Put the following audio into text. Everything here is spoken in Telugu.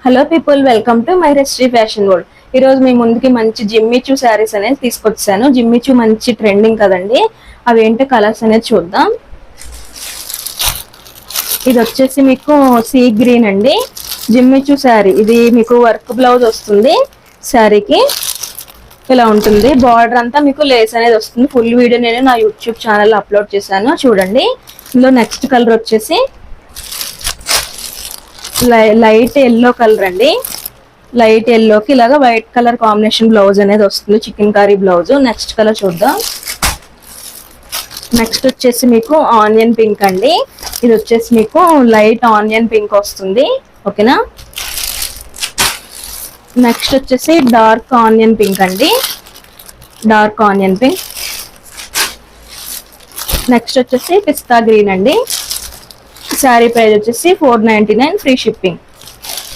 Hello people, welcome to my Sri fashion world. ఈ రోజు మీ ముందుకి మంచి జిమ్మిచూ శారీస్ అనేది తీసుకొచ్చాను. జిమ్మిచూ మంచి ట్రెండింగ్ కదండి. అవి ఏంటో కలర్స్ అనేది చూద్దాం. ఇది వచ్చేసి మీకు సీ గ్రీన్ అండి. జిమ్మిచూ శారీ, ఇది మీకు వర్క్ బ్లౌజ్ వస్తుంది. శారీకి ఇలా ఉంటుంది. బార్డర్ అంతా మీకు లేస్ అనేది వస్తుంది. ఫుల్ వీడియో నేను నా యూట్యూబ్ ఛానల్లో అప్లోడ్ చేశాను, చూడండి. ఇందులో నెక్స్ట్ కలర్ వచ్చేసి లైట్ ఎల్లో కలర్ అండి. లైట్ ఎల్లోకి ఇలాగా వైట్ కలర్ కాంబినేషన్ బ్లౌజ్ అనేది వస్తుంది, chicken curry blouse. Next colour చూద్దాం. నెక్స్ట్ వచ్చేసి మీకు ఆనియన్ పింక్ అండి. ఇది వచ్చేసి మీకు లైట్ ఆనియన్ పింక్ వస్తుంది, ఓకేనా. నెక్స్ట్ వచ్చేసి డార్క్ ఆనియన్ పింక్ అండి, డార్క్ ఆనియన్ పింక్. నెక్స్ట్ వచ్చేసి పిస్తా గ్రీన్ అండి. శారీ ప్రైస్ వచ్చేసి 499, ఫ్రీ షిప్పింగ్.